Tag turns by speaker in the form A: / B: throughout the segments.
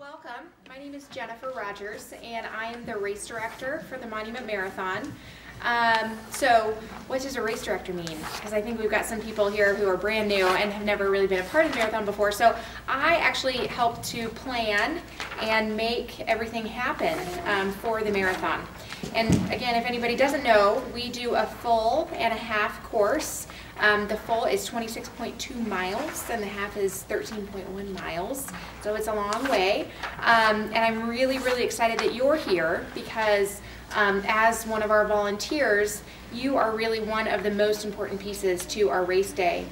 A: Welcome. My name is Jennifer Rogers, and I am the race director for the Monument Marathon. So what does a race director mean? Because I think we've got some people here who are brand new and have never really been a part of the marathon before. So I actually help to plan and make everything happen for the marathon. And again, if anybody doesn't know, we do a full and a half course. The full is 26.2 miles and the half is 13.1 miles. So it's a long way. And I'm really, really excited that you're here because as one of our volunteers, you are really one of the most important pieces to our race day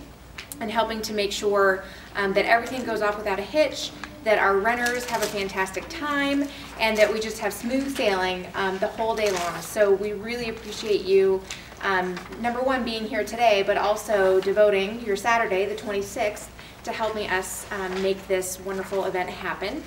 A: and helping to make sure that everything goes off without a hitch, that our runners have a fantastic time, and that we just have smooth sailing the whole day long. So we really appreciate you, number one, being here today, but also devoting your Saturday, the 26th, to helping us make this wonderful event happen.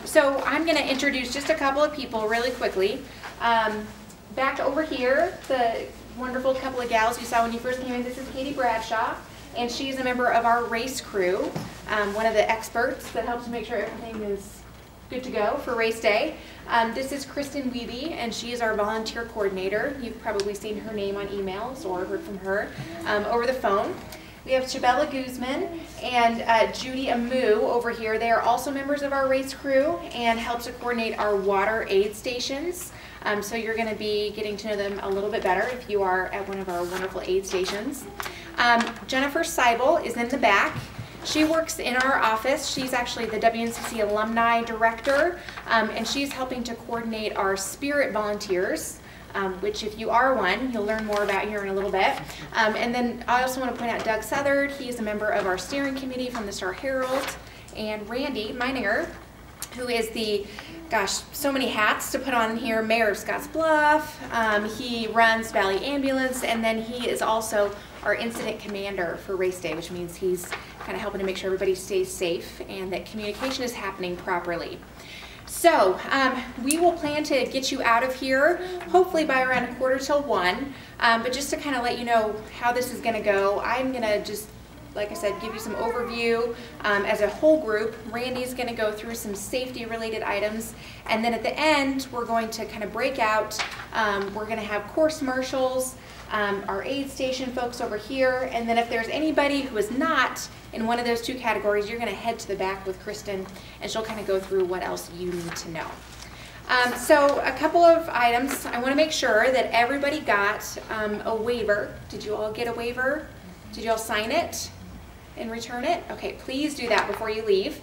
A: So I'm going to introduce just a couple of people really quickly. Back over here, the wonderful couple of gals you saw when you first came in, this is Katie Bradshaw, and she's a member of our race crew, one of the experts that helps to make sure everything is good to go for race day. This is Kristen Wiebe, and she is our volunteer coordinator. You've probably seen her name on emails or heard from her over the phone. We have Chabela Guzman and Judy Amu over here. They are also members of our race crew and help to coordinate our water aid stations. So you're going to be getting to know them a little bit better if you are at one of our wonderful aid stations. Jennifer Seibel is in the back. She works in our office. She's actually the WNCC Alumni Director, and she's helping to coordinate our Spirit volunteers, which if you are one, you'll learn more about here in a little bit. And then I also want to point out Doug Southard. He is a member of our steering committee from the Star Herald, and Randy Meininger, who is the, gosh, so many hats to put on here, Mayor of Scottsbluff. He runs Valley Ambulance, and then he is also our incident commander for race day, which means he's kind of helping to make sure everybody stays safe and that communication is happening properly. So we will plan to get you out of here hopefully by around 1:45. But just to kind of let you know how this is going to go, I'm going to just, like I said, give you some overview as a whole group. Randy's going to go through some safety related items, and then at the end we're going to kind of break out. We're going to have course marshals, our aid station folks over here, and then if there's anybody who is not in one of those two categories, you're going to head to the back with Kristen and she'll kind of go through what else you need to know. So a couple of items. I want to make sure that everybody got a waiver. Did you all get a waiver? Did you all sign it and return it? Okay, please do that before you leave.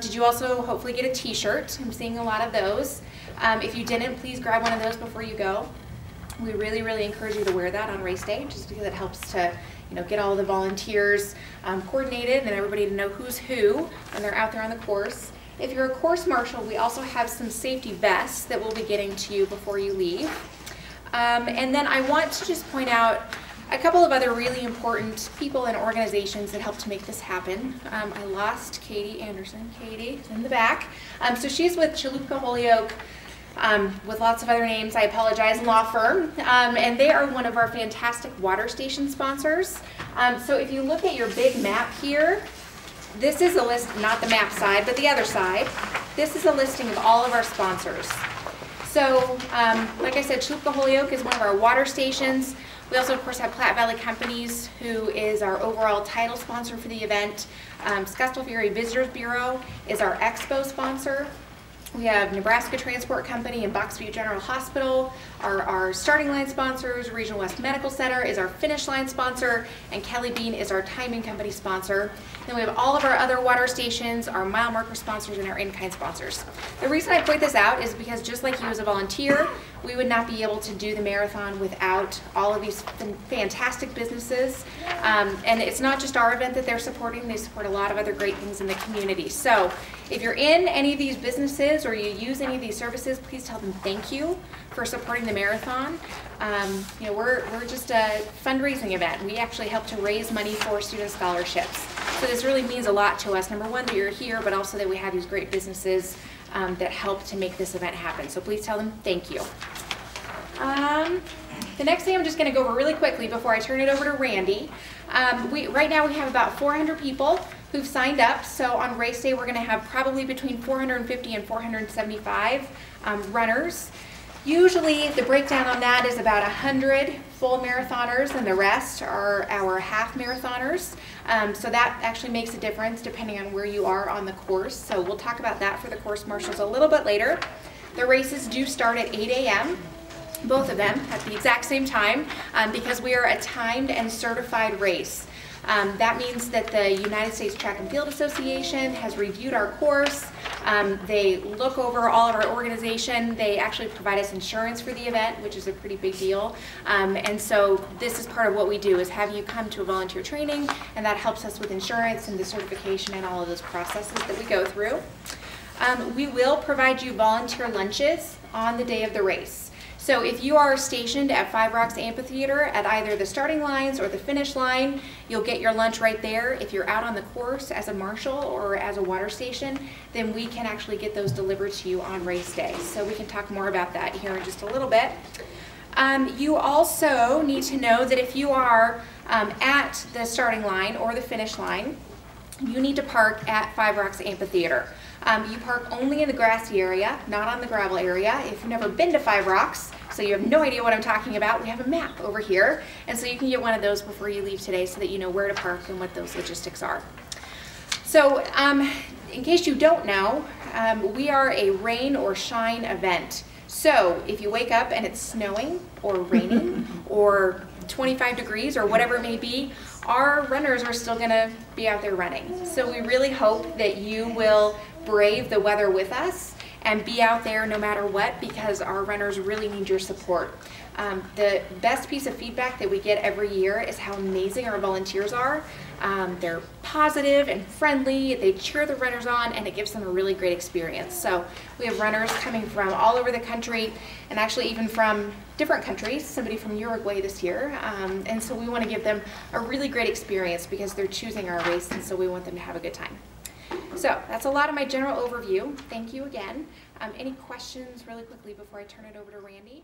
A: Did you also hopefully get a t-shirt? I'm seeing a lot of those. If you didn't, please grab one of those before you go. We really, really encourage you to wear that on race day just because it helps to, get all the volunteers coordinated and everybody to know who's who when they're out there on the course. If you're a course marshal, we also have some safety vests that we'll be getting to you before you leave. And then I want to just point out a couple of other really important people and organizations that help to make this happen. I lost Katie Anderson. Katie is in the back. So she's with Chalupka Holyoke, with lots of other names, I apologize, law firm, and they are one of our fantastic water station sponsors. So if you look at your big map here, this is a list, not the map side, but the other side. This is a listing of all of our sponsors. So, like I said, Chalupka Holyoke is one of our water stations. We also, of course, have Platte Valley Companies, who is our overall title sponsor for the event. Scottsbluff Area Visitors Bureau is our expo sponsor. We have Nebraska Transport Company and Box View General Hospital are our starting line sponsors. Regional West Medical Center is our finish line sponsor, and Kelly Bean is our timing company sponsor. Then we have all of our other water stations, our mile marker sponsors, and our in-kind sponsors. The reason I point this out is because just like you as a volunteer, we would not be able to do the marathon without all of these fantastic businesses. And it's not just our event that they're supporting, they support a lot of other great things in the community. So if you're in any of these businesses or you use any of these services, please tell them thank you for supporting the marathon. We're just a fundraising event. We actually help to raise money for student scholarships. So this really means a lot to us. Number one, that you're here, but also that we have these great businesses that help to make this event happen. So please tell them thank you. The next thing I'm just going to go over really quickly before I turn it over to Randy. Right now we have about 400 people who've signed up. So on race day, we're going to have probably between 450 and 475 runners. Usually the breakdown on that is about 100 full marathoners and the rest are our half marathoners. So that actually makes a difference depending on where you are on the course. So we'll talk about that for the course marshals a little bit later. The races do start at 8 a.m. both of them at the exact same time because we are a timed and certified race. That means that the United States Track and Field Association has reviewed our course. They look over all of our organization. They actually provide us insurance for the event, which is a pretty big deal. And so this is part of what we do, is have you come to a volunteer training, and that helps us with insurance and the certification and all of those processes that we go through. We will provide you volunteer lunches on the day of the race. So if you are stationed at Five Rocks Amphitheater at either the starting lines or the finish line, you'll get your lunch right there. If you're out on the course as a marshal or as a water station, then we can actually get those delivered to you on race day. So we can talk more about that here in just a little bit. You also need to know that if you are at the starting line or the finish line, you need to park at Five Rocks Amphitheater. You park only in the grassy area, not on the gravel area. If you've never been to Five Rocks, so you have no idea what I'm talking about, we have a map over here. And so you can get one of those before you leave today so that you know where to park and what those logistics are. So in case you don't know, we are a rain or shine event. So if you wake up and it's snowing or raining or 25 degrees or whatever it may be, our runners are still going to be out there running. So we really hope that you will brave the weather with us and be out there no matter what, because our runners really need your support. The best piece of feedback that we get every year is how amazing our volunteers are. They're positive and friendly, they cheer the runners on, and it gives them a really great experience. So we have runners coming from all over the country, and actually even from different countries, somebody from Uruguay this year, and so we want to give them a really great experience because they're choosing our race, and so we want them to have a good time. So that's a lot of my general overview. Thank you again. Any questions really quickly before I turn it over to Randy?